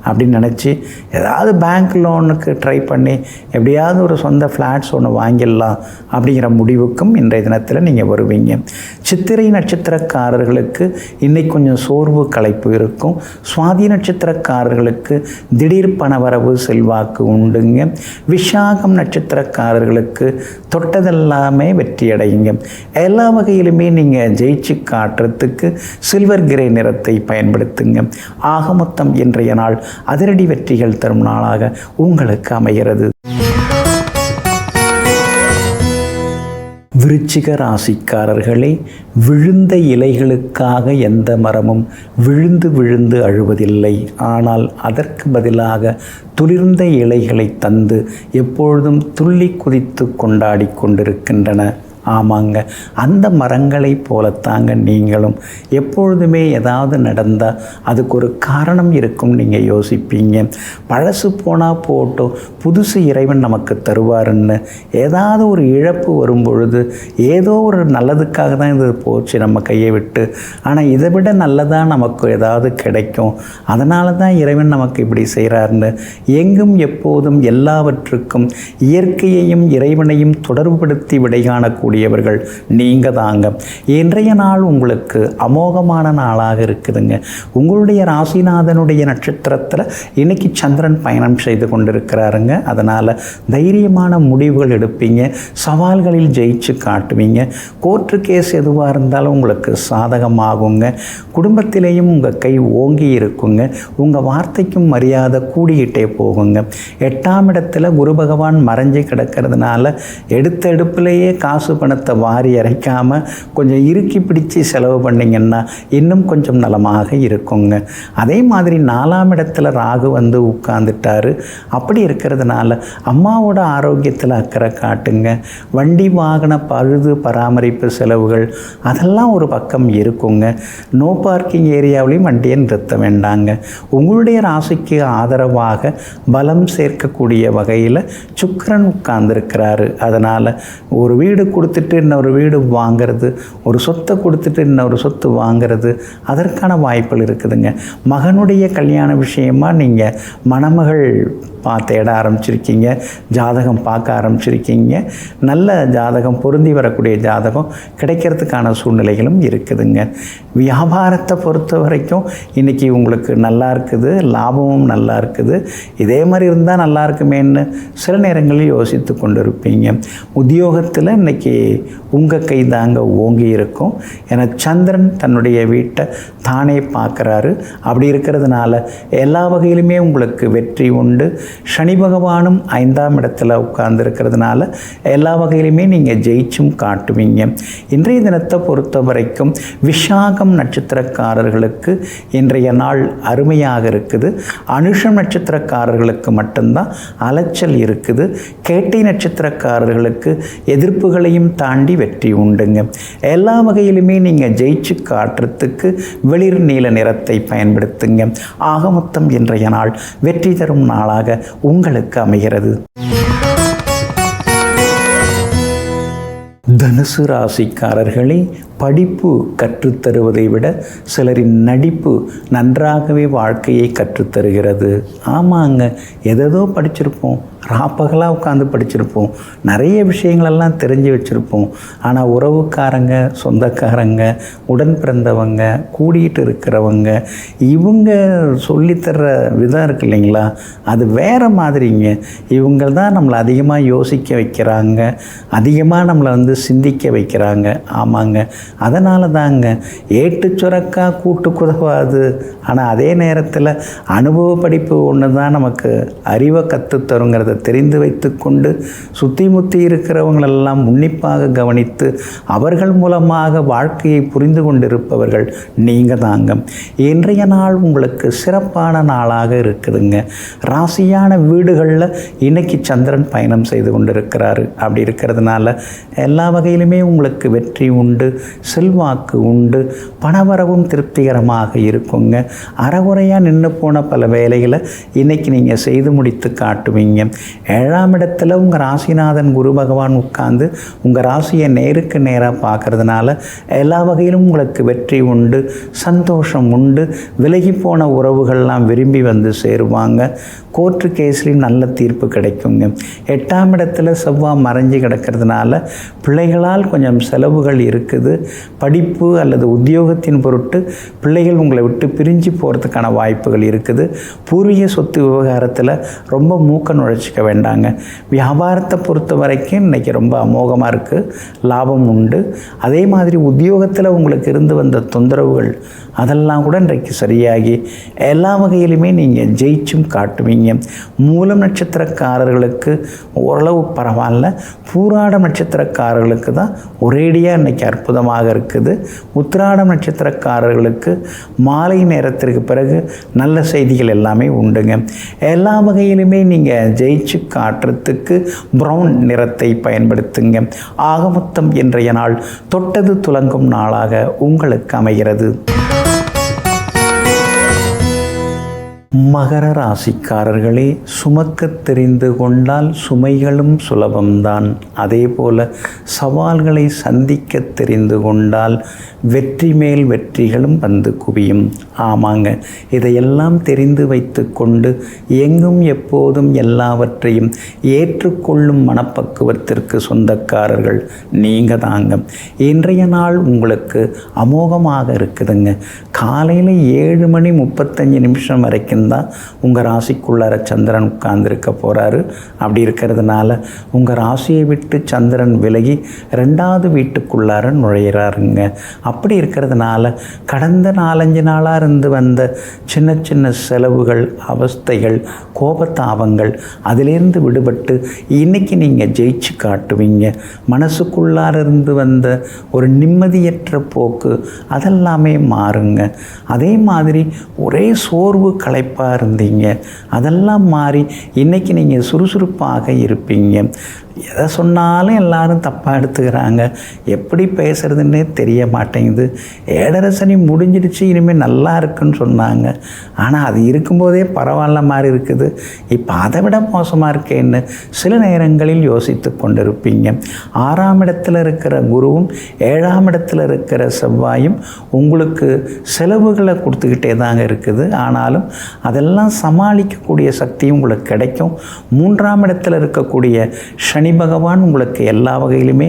S1: அப்படின்னு நினச்சி ஏதாவது பேங்க் லோனுக்கு ட்ரை பண்ணி எப்படியாவது ஒரு சொந்த ஃப்ளாட்ஸ் ஒன்று வாங்கிடலாம் அப்படிங்கிற முடிவுக்கும் இன்றைய தினத்தில் நீங்கள் வருவீங்க. சித்திரை நட்சத்திரக்காரர்களுக்கு இன்றைக்கி கொஞ்சம் சோர்வு களைப்பு இருக்கும். சுவாதி நட்சத்திரக்காரர்களுக்கு திடீர் பணவரவு செல்வாக்கு உண்டுங்க. விஷாகம் நட்சத்திரக்காரர்களுக்கு தொட்டதெல்லாமே வெற்றி அடையுங்க. எல்லா வகையிலுமே நீங்கள் ஜெயிச்சு காட்டுறதுக்கு சில்வர் கிரே நிறத்தை பயன்படுத்துங்க. ஆக மொத்தம் இன்றைய நாள் அதிரடி வெற்றிகள் தரும் நாளாக உங்களுக்கு அமைகிறது. விருச்சிக ராசிக்காரர்களே, விழுந்த இலைகளுக்காக எந்த மரமும் விழுந்து விழுந்து அழுவதில்லை. ஆனால் அதற்கு பதிலாக துளிர்ந்த இலைகளை தந்து எப்பொழுதும் துள்ளி குதித்து கொண்டாடி கொண்டிருக்கின்றன. ஆமாங்க, அந்த மரங்களை போலத்தாங்க நீங்களும். எப்பொழுதுமே ஏதாவது நடந்தால் அதுக்கு ஒரு காரணம் இருக்கும் நீங்கள் யோசிப்பீங்க. பழசு போனால் போட்டோம், புதுசு இறைவன் நமக்கு தருவாருன்னு ஏதாவது ஒரு இழப்பு வரும் பொழுது ஏதோ ஒரு நல்லதுக்காக தான் இது போச்சு நம்ம கையை விட்டு, ஆனால் இதை விட நல்லதாக நமக்கு ஏதாவது கிடைக்கும், அதனால தான் இறைவன் நமக்கு இப்படி செய்கிறாருன்னு எங்கும் எப்போதும் எல்லாவற்றுக்கும் இயற்கையையும் இறைவனையும் தொடர்புபடுத்தி விடை காணக்கூடிய நீங்க தாங்க. இன்றைய நாள் உங்களுக்கு அமோகமான நாளாக இருக்குதுங்க. உங்களுடைய ராசிநாதனுடைய நட்சத்திரத்தில் இன்னைக்கு சந்திரன் பயணம் செய்து கொண்டிருக்கிறாருங்க. அதனால் தைரியமான முடிவுகள் எடுப்பீங்க, சவால்களில் ஜெயிச்சு காட்டுவீங்க. கோர்ட்டு கேஸ் எதுவாக இருந்தாலும் உங்களுக்கு சாதகமாகுங்க. குடும்பத்திலேயும் உங்கள் கை ஓங்கி இருக்குங்க. உங்கள் வார்த்தைக்கும் மரியாதை கூடிக்கிட்டே போகுங்க. 8ஆம் இடத்துல குரு பகவான் மறைஞ்சு கிடக்கிறதுனால எடுத்த எடுப்பிலேயே காசு பணத்தை வாரி அரைக்காமல் கொஞ்சம் இறுக்கி பிடிச்சி செலவு பண்ணிங்கன்னா இன்னும் கொஞ்சம் நலமாக இருக்குங்க. அதே மாதிரி 4ஆம் இடத்துல ராகு வந்து உட்கார்ந்துட்டாரு. அப்படி இருக்கிறதுனால அம்மாவோட ஆரோக்கியத்தில் அக்கறை காட்டுங்க. வண்டி வாகன பழுது பராமரிப்பு செலவுகள் அதெல்லாம் ஒரு பக்கம் இருக்குங்க. நோ பார்க்கிங் ஏரியாவிலையும் வண்டியை நிறுத்த வேண்டாங்க. உங்களுடைய ராசிக்கு ஆதரவாக பலம் சேர்க்கக்கூடிய வகையில் சுக்கிரன் உட்கார்ந்துருக்கிறாரு. அதனால் ஒரு வீடு கொடுத்துட்டு இன்னொரு வீடு வாங்கிறது, ஒரு சொத்தை கொடுத்துட்டு இன்னொரு சொத்து வாங்கிறது, அதற்கான வாய்ப்புகள் இருக்குதுங்க. மகனுடைய கல்யாண விஷயமா நீங்கள் மணமகள் தேட ஆரம்பிச்சிருக்கீங்க, ஜாதகம் பார்க்க ஆரம்பிச்சிருக்கீங்க. நல்ல ஜாதகம், பொருந்தி வரக்கூடிய ஜாதகம் கிடைக்கிறதுக்கான சூழ்நிலைகளும் இருக்குதுங்க. வியாபாரத்தை பொறுத்த வரைக்கும் இன்றைக்கி உங்களுக்கு நல்லா இருக்குது, லாபமும் நல்லா இருக்குது. இதே மாதிரி இருந்தால் நல்லா இருக்குமேன்னு சில நேரங்களில் யோசித்து கொண்டு இருப்பீங்க. உத்தியோகத்தில் இன்றைக்கி உங்கள் கை தாங்க ஓங்கி இருக்கும். ஏன்னா சந்திரன் தன்னுடைய வீட்டை தானே பார்க்குறாரு. அப்படி இருக்கிறதுனால எல்லா வகையிலுமே உங்களுக்கு வெற்றி உண்டு. சனி பகவானும் 5ஆம் இடத்துல உட்கார்ந்துருக்கிறதுனால எல்லா வகையிலுமே நீங்கள் ஜெயிச்சும் காட்டுவீங்க. இன்றைய தினத்தை பொறுத்த வரைக்கும் விஷாகம் நட்சத்திரக்காரர்களுக்கு இன்றைய நாள் அருமையாக இருக்குது. அனுஷம் நட்சத்திரக்காரர்களுக்கு மட்டும்தான் அலைச்சல் இருக்குது. கேட்டை நட்சத்திரக்காரர்களுக்கு எதிர்ப்புகளையும் தாண்டி வெற்றி உண்டுங்க. எல்லா வகையிலுமே நீங்கள் ஜெயிச்சு காட்டுறதுக்கு வெளிர் நீல நிறத்தை பயன்படுத்துங்க. ஆக மொத்தம் இன்றைய நாள் வெற்றி தரும் நாளாக உங்களுக்கு அமைகிறது. தனுசு ராசிக்காரர்களே, படிப்பு கற்றுத்தருவதை விட சிலரின் நடிப்பு நன்றாகவே வாழ்க்கையை கற்றுத்தருகிறது. ஆமாங்க, எதோ படிச்சிருப்போம், ராப்பகலாக உட்காந்து படிச்சிருப்போம், நிறைய விஷயங்களெல்லாம் தெரிஞ்சு வச்சுருப்போம். ஆனால் உறவுக்காரங்க, சொந்தக்காரங்க, உடன் பிறந்தவங்க, கூடிட்டு இருக்கிறவங்க, இவங்க சொல்லித்தர்ற விதம் இருக்கு இல்லைங்களா, அது வேறு மாதிரிங்க. இவங்க தான் நம்மளை அதிகமாக யோசிக்க வைக்கிறாங்க, அதிகமாக நம்மளை சிந்திக்க வைக்கிறாங்க. ஆமாங்க, அதனால தாங்க ஏட்டு சுரக்கா கூட்டு குதவாது. ஆனால் அதே நேரத்தில் அனுபவ படிப்பு ஒன்று தான் நமக்கு அறிவை கற்றுத்தருங்கிறத தெரிந்து வைத்து கொண்டு சுற்றி முற்றி இருக்கிறவங்களெல்லாம் உன்னிப்பாக கவனித்து அவர்கள் மூலமாக வாழ்க்கையை புரிந்து கொண்டிருப்பவர்கள் நீங்கள் தாங்க. இன்றைய நாள் உங்களுக்கு சிறப்பான நாளாக இருக்குதுங்க. ராசியான வீடுகளில் இன்னைக்கு சந்திரன் பயணம் செய்து கொண்டிருக்கிறாரு. அப்படி இருக்கிறதுனால எல்லா வகையிலுமே உங்களுக்கு வெற்றி உண்டு, செல்வாக்கு உண்டு, பணவரவும் திருப்திகரமாக இருக்குங்க. அறகுறையாக நின்று போன பல வேலைகளை இன்றைக்கி நீங்கள் செய்து முடித்து காட்டுவீங்க. 7ஆம் இடத்துல உங்கள் ராசிநாதன் குரு பகவான் உட்கார்ந்து உங்கள் ராசியை நேருக்கு நேராக பார்க்கறதுனால எல்லா வகையிலும் உங்களுக்கு வெற்றி உண்டு, சந்தோஷம் உண்டு. விலகி போன உறவுகள்லாம் விரும்பி சேருவாங்க. கோர்ட்டு கேஸ்லையும் நல்ல தீர்ப்பு கிடைக்குங்க. 8ஆம் இடத்துல செவ்வாய் மறைஞ்சு கிடக்கிறதுனால பிள்ளைகளால் கொஞ்சம் செலவுகள் இருக்குது. படிப்பு அல்லது உத்தியோகத்தின் பொருட்டு பிள்ளைகள் உங்களை விட்டு பிரிஞ்சு போகிறதுக்கான வாய்ப்புகள் இருக்குது. பூர்வீக சொத்து விவகாரத்தில் ரொம்ப மூக்க நுழைச்சிக்க வேண்டாங்க. வியாபாரத்தை பொறுத்த வரைக்கும் இன்றைக்கி ரொம்ப அமோகமாக இருக்குது, லாபம் உண்டு. அதே மாதிரி உத்தியோகத்தில் உங்களுக்கு இருந்து வந்த தொந்தரவுகள் அதெல்லாம் கூட இன்றைக்கு சரியாகி எல்லா வகையிலுமே நீங்கள் ஜெயிச்சும் காட்டுவீங்க. மூலம் நட்சத்திரக்காரர்களுக்கு ஓரளவு பரவாயில்ல, பூராடம் நட்சத்திரக்காரர்களுக்கு தான் ஒரேடியாக இன்றைக்கி அற்புதமாக இருக்குது. உத்திராடம் நட்சத்திரக்காரர்களுக்கு மாலை நேரத்திற்கு பிறகு நல்ல செய்திகள் எல்லாமே உண்டுங்க. எல்லா வகையிலுமே நீங்கள் ஜெயிச்சு காட்டுறதுக்கு ப்ரௌன் நிறத்தை பயன்படுத்துங்க. ஆக மொத்தம் இன்றைய நாள் தொட்டது துலங்கும் நாளாக உங்களுக்கு அமைகிறது. மகர ராசிக்காரர்களே, சுமக்க தெரிந்து கொண்டால் சுமைகளும் சுலபம்தான். அதே போல் சவால்களை சந்திக்க தெரிந்து கொண்டால் வெற்றி மேல் வெற்றிகளும் குவியும். ஆமாங்க, இதையெல்லாம் தெரிந்து வைத்து கொண்டு எங்கும் எப்போதும் எல்லாவற்றையும் ஏற்றுக்கொள்ளும் மனப்பக்குவத்திற்கு சொந்தக்காரர்கள் நீங்கள் தாங்க. இன்றைய நாள் உங்களுக்கு அமோகமாக இருக்குதுங்க. காலையில் 7:35 வரைக்கும் தான் உங்கள் ராசிக்குள்ளார சந்திரன் உட்கார்ந்துருக்க போகிறாரு. அப்படி இருக்கிறதுனால உங்கள் ராசியை விட்டு சந்திரன் விலகி 2வது வீட்டுக்குள்ளார நுழையிறாருங்க. அப்படி இருக்கிறதுனால கடந்த 4-5 நாளாக இருந்து வந்த சின்ன சின்ன செலவுகள், அவஸ்தைகள், கோபத்தாபங்கள் அதிலேருந்து விடுபட்டு இன்றைக்கி நீங்கள் ஜெயிச்சு காட்டுவீங்க. மனசுக்குள்ளார இருந்து வந்த ஒரு நிம்மதியற்ற போக்கு அதெல்லாமே மாறுங்க. அதே மாதிரி ஒரே சோர்வு களைப்பாக இருந்தீங்க, அதெல்லாம் மாறி இன்றைக்கி நீங்கள் சுறுசுறுப்பாக இருப்பீங்க. எதை சொன்னாலும் எல்லாரும் தப்பாக எடுத்துக்கிறாங்க, எப்படி பேசுகிறதுன்னே தெரிய மாட்டேங்குது. 7.5 சனி முடிஞ்சிடுச்சு, இனிமேல் நல்லா இருக்குன்னு சொன்னாங்க, ஆனால் அது இருக்கும்போதே பரவாயில்ல மாதிரி இருக்குது, இப்போ அதை விட மோசமாக இருக்கேன்னு சில நேரங்களில் யோசித்து கொண்டிருப்பீங்க. 6ஆம் இடத்துல இருக்கிற குருவும் 7ஆம் இடத்துல இருக்கிற செவ்வாயும் உங்களுக்கு செலவுகளை கொடுத்துக்கிட்டே தாங்க இருக்குது. ஆனாலும் அதெல்லாம் சமாளிக்கக்கூடிய சக்தியும் உங்களுக்கு கிடைக்கும். 3ஆம் இடத்துல இருக்கக்கூடிய சனி பகவான் உங்களுக்கு எல்லா வகையிலுமே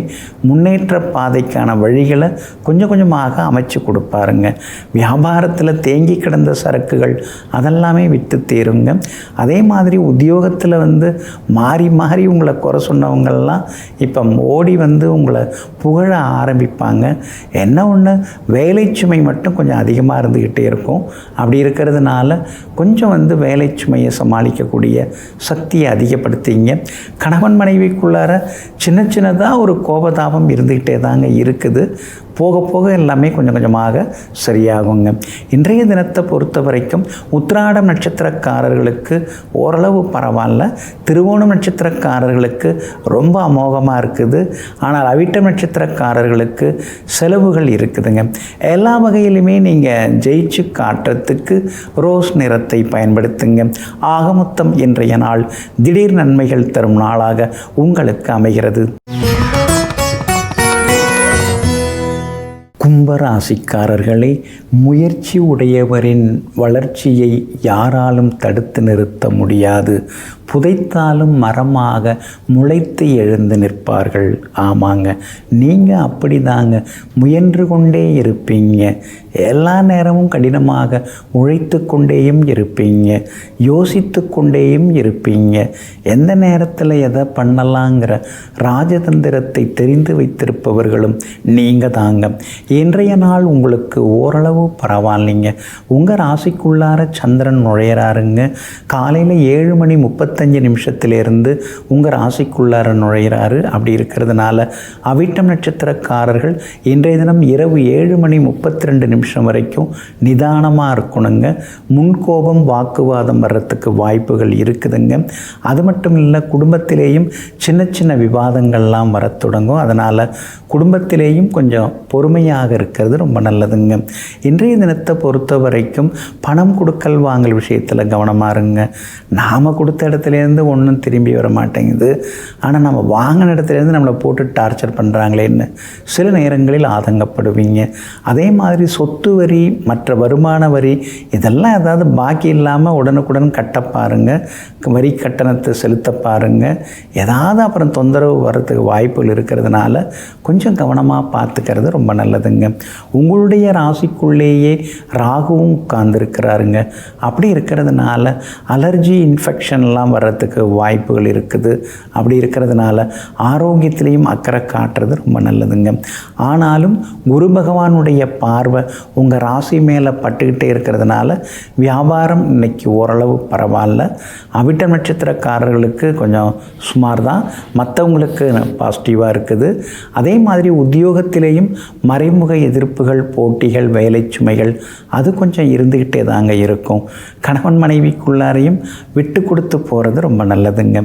S1: முன்னேற்ற பாதைக்கான வழிகளை கொஞ்சம் கொஞ்சமாக அமைச்சு கொடுப்பாருங்க. வியாபாரத்தில் தேங்கி கிடந்த சரக்குகள் அதெல்லாமே விட்டு தீருங்க. அதே மாதிரி உத்தியோகத்தில் மாறி மாறி உங்களை குறை சொன்னவங்கள்லாம் இப்போ ஓடி உங்களை புகழ ஆரம்பிப்பாங்க. என்ன ஒன்று, வேலை சுமை மட்டும் கொஞ்சம் அதிகமாக இருந்துக்கிட்டே இருக்கும். அப்படி இருக்கிறதுனால கொஞ்சம் வேலை சுமையை சமாளிக்கக்கூடிய சக்தியை அதிகப்படுத்திங்க. கணவன் மனைவிக்குள்ளார சின்ன சின்னதாக ஒரு கோபதாபம் இருந்துக்கிட்டே தாங்க இருக்குது. போக போக எல்லாமே கொஞ்சம் கொஞ்சமாக சரியாகுங்க. இன்றைய தினத்தை பொறுத்த வரைக்கும் உத்திராடம் நட்சத்திரக்காரர்களுக்கு ஓரளவு பரவாயில்ல, திருவோணம் நட்சத்திரக்காரர்களுக்கு ரொம்ப அமோகமாக இருக்குது. ஆனால் அவிட்டம் நட்சத்திரக்காரர்களுக்கு செலவுகள் இருக்குதுங்க. எல்லா வகையிலுமே நீங்கள் ஜெயிச்சு காட்டுறதுக்கு ரோஸ் நிறத்தை பயன்படுத்துங்க. ஆக மொத்தம் இன்றைய நாள் திடீர் நன்மைகள் தரும் நாளாக உங்களுக்கு அமைகிறது. கும்ப கும்பராசிக்காரர்களே, முயற்சி உடையவரின் வளர்ச்சியை யாராலும் தடுத்து நிறுத்த முடியாது. புதைத்தாலும் மரமாக முளைத்து எழுந்து நிற்பார்கள். ஆமாங்க, நீங்கள் அப்படி தாங்க. முயன்று கொண்டே இருப்பீங்க. எல்லா நேரமும் கடினமாக உழைத்து கொண்டேயும் இருப்பீங்க. யோசித்து கொண்டேயும் இருப்பீங்க. எந்த நேரத்தில் எதை பண்ணலாங்கிற ராஜதந்திரத்தை தெரிந்து வைத்திருப்பவர்களும் நீங்கள் தாங்க. இன்றைய நாள் உங்களுக்கு ஓரளவு பரவாயில்லைங்க. உங்கள் ராசிக்குள்ளார சந்திரன் நுழையிறாருங்க. காலையில் 7:35 உங்கள் ராசிக்குள்ளார நுழையிறாரு. அப்படி இருக்கிறதுனால அவிட்டம் நட்சத்திரக்காரர்கள் இன்றைய தினம் இரவு 7:32 வரைக்கும் நிதானமாக இருக்கணுங்க. முன்கோபம் வாக்குவாதம் வர்றதுக்கு வாய்ப்புகள் இருக்குதுங்க. அது மட்டும் இல்லை, குடும்பத்திலேயும் சின்ன சின்ன விவாதங்கள்லாம் வர தொடங்கும். அதனால் குடும்பத்திலேயும் கொஞ்சம் பொறுமையாக இருக்கிறது ரொம்ப நல்லதுங்க. இன்றைய தினத்தை பொறுத்த வரைக்கும் பணம் கொடுக்கல் வாங்கல் விஷயத்தில் கவனமாக இருங்க. நாம் கொடுத்த இடத்துலேருந்து ஒன்றும் திரும்பி வர மாட்டேங்குது, ஆனால் நம்ம வாங்கின இடத்துலேருந்து நம்மளை போட்டு டார்ச்சர் பண்ணுறாங்களேன்னு சில நேரங்களில் ஆதங்கப்படுவீங்க. அதே மாதிரி சொத்து வரி, மற்ற வருமான வரி, இதெல்லாம் ஏதாவது பாக்கி இல்லாமல் உடனுக்குடன் கட்ட பாருங்க. வரி கட்டணத்தை செலுத்த பாருங்க. ஏதாவது அப்புறம் தொந்தரவு வர்றதுக்கு வாய்ப்புகள் இருக்கிறதுனால கொஞ்சம் கவனமாக பார்த்துக்கிறது ரொம்ப நல்லதுங்க. உங்களுடைய ராசிக்குள்ளேயே ராகுவும் உட்கார்ந்துருக்கிறாருங்க. அப்படி இருக்கிறதுனால அலர்ஜி இன்ஃபெக்ஷன்லாம் வர்றதுக்கு வாய்ப்புகள் இருக்குது. அப்படி இருக்கிறதுனால ஆரோக்கியத்திலையும் அக்கறை காட்டுறது ரொம்ப நல்லதுங்க. ஆனாலும் குரு பகவானுடைய பார்வை உங்கள் ராசி மேலே பட்டுக்கிட்டே இருக்கிறதுனால வியாபாரம் இன்னைக்கு ஓரளவு பரவாயில்ல. அவிட்டம் நட்சத்திரக்காரர்களுக்கு கொஞ்சம் சுமார் தான், மற்றவங்களுக்கு பாசிட்டிவாக இருக்குது. அதே மாதிரி உத்தியோகத்திலேயும் மறைமுக எதிர்ப்புகள், போட்டிகள், வேலை சுமைகள் அது கொஞ்சம் இருந்துக்கிட்டே தாங்க இருக்கும். கணவன் மனைவிக்குள்ளாரையும் விட்டு கொடுத்து போகிறது ரொம்ப நல்லதுங்க.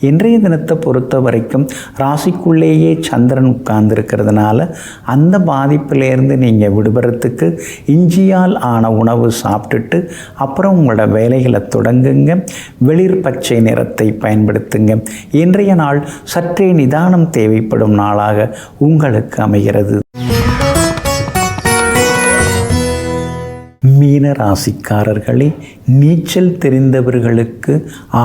S1: இன்றைய தினத்தை பொறுத்த வரைக்கும் ராசிக்குள்ளேயே சந்திரன் உட்கார்ந்துருக்கிறதுனால அந்த பாதிப்பிலேருந்து நீங்கள் விடுபடுறதுக்கு இஞ்சியால் ஆன உணவு சாப்பிட்டுட்டு அப்புறம் உங்களோட வேலைகளை தொடங்குங்க. வெளிர் பச்சை நிறத்தை பயன்படுத்துங்க. இன்றைய நாள் சற்றே நிதானம் தேவைப்படும் நாளாக உங்களுக்கு அமைகிறது. மீன ராசிக்காரர்களே, நீச்சல் தெரிந்தவர்களுக்கு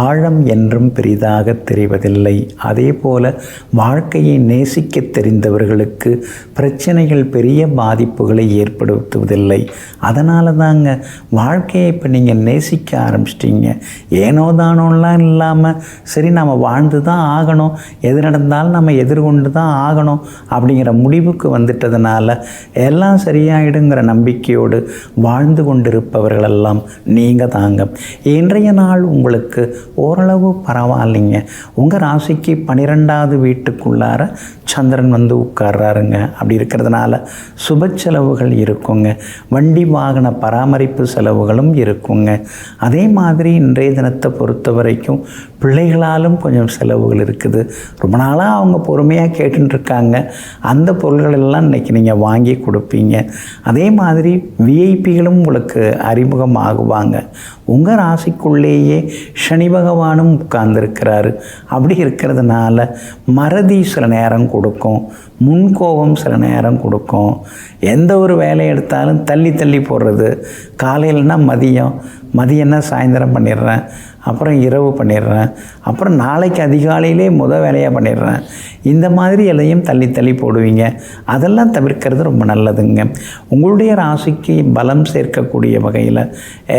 S1: ஆழம் என்றும் பெரிதாக தெரிவதில்லை. அதே போல் வாழ்க்கையை நேசிக்க தெரிந்தவர்களுக்கு பிரச்சனைகள் பெரிய பாதிப்புகளை ஏற்படுத்துவதில்லை. அதனால தாங்க வாழ்க்கையை இப்போ நீங்கள் நேசிக்க ஆரம்பிச்சிட்டிங்க. ஏனோ தானோலாம் இல்லாமல் சரி நம்ம வாழ்ந்து தான் ஆகணும், எது நடந்தாலும் நம்ம எதிர்கொண்டு தான் ஆகணும் அப்படிங்கிற முடிவுக்கு வந்துட்டதுனால எல்லாம் சரியாயிடுங்கிற நம்பிக்கையோடு வாழ்ந்து கொண்டிருப்பவர்களெல்லாம் நீங்கள் தாங்க. இன்றைய நாள் உங்களுக்கு ஓரளவு பரவாயில்லைங்க. உங்கள் ராசிக்கு 12வது வீட்டுக்குள்ளார சந்திரன் வந்து உட்கார்றாருங்க. அப்படி இருக்கிறதுனால சுப செலவுகள் இருக்குங்க. வண்டி வாகன பராமரிப்பு செலவுகளும் இருக்குங்க. அதே மாதிரி இன்றைய தினத்தை பொறுத்த வரைக்கும் பிள்ளைகளாலும் கொஞ்சம் செலவுகள் இருக்குது. ரொம்ப நாளாக அவங்க பொறுமையாக கேட்டுருக்காங்க. அந்த பொருள்கள் எல்லாம் இன்றைக்கி நீங்கள் வாங்கி கொடுப்பீங்க. அதே மாதிரி விஐபிகளும் உங்களுக்கு அறிமுகமாகுவாங்க. உங்கள் ராசிக்குள்ளேயே சனி பகவானும் உட்கார்ந்துருக்கிறாரு. அப்படி இருக்கிறதுனால மறதி சில நேரம் கொடுக்கும், முன்கோபம் சில நேரம் கொடுக்கும். எந்த ஒரு வேலையை எடுத்தாலும் தள்ளி தள்ளி போடுறது. காலையிலனா மதியம்னா சாயந்தரம் பண்ணிடுறேன், அப்புறம் இரவு பண்ணிடுறேன், அப்புறம் நாளைக்கு அதிகாலையிலே வேலையாக பண்ணிடுறேன். இந்த மாதிரி எதையும் தள்ளி தள்ளி போடுவீங்க. அதெல்லாம் தவிர்க்கிறது ரொம்ப நல்லதுங்க. உங்களுடைய ராசிக்கு பலம் சேர்க்கக்கூடிய வகையில்,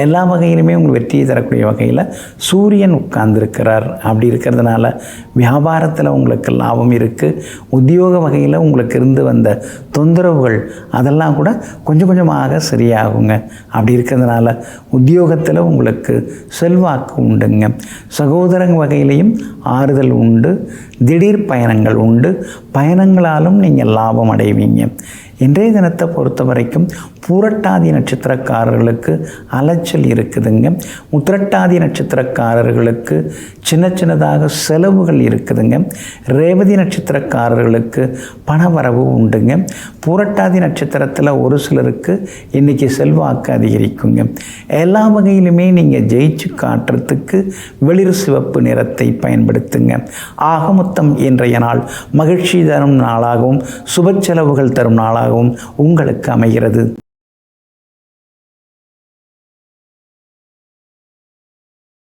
S1: எல்லா வகையிலுமே உங்களுக்கு வெற்றியை தரக்கூடிய வகையில் சூரியன் உட்கார்ந்துருக்கிறார். அப்படி இருக்கிறதுனால வியாபாரத்தில் உங்களுக்கு லாபம் இருக்குது. உத்தியோக வகையில் உங்களுக்கு இருந்து வந்த தொந்தரவுகள் அதெல்லாம் கூட கொஞ்சம் கொஞ்சமாக சரியாகுங்க. அப்படி இருக்கிறதுனால உத்தியோகத்தில் உங்களுக்கு செல்வாக்கு உண்டுங்க. சகோதரங்க வகையிலையும் ஆறுதல் உண்டு. திடீர் பயணங்கள் உண்டு. பயணங்களாலும் நீங்கள் லாபம் அடைவீங்க. இன்றைய தினத்தை பொறுத்த வரைக்கும் பூரட்டாதி நட்சத்திரக்காரர்களுக்கு அலைச்சல் இருக்குதுங்க. உத்திரட்டாதி நட்சத்திரக்காரர்களுக்கு சின்ன சின்னதாக செலவுகள் இருக்குதுங்க. ரேவதி நட்சத்திரக்காரர்களுக்கு பணவரவு உண்டுங்க. பூரட்டாதி நட்சத்திரத்தில் ஒரு சிலருக்கு இன்றைக்கி செல்வாக்கு அதிகரிக்குங்க. எல்லா வகையிலுமே நீங்கள் ஜெயிச்சு காட்டுறதுக்கு வெளிர் சிவப்பு நிறத்தை பயன்படுத்துங்க. ஆக மொத்தம் இன்றைய நாள் மகிழ்ச்சி தரும் நாளாகவும் சுப செலவுகள் தரும் நாளாகவும் நாளாகவும் உங்களுக்கு அமைகிறது.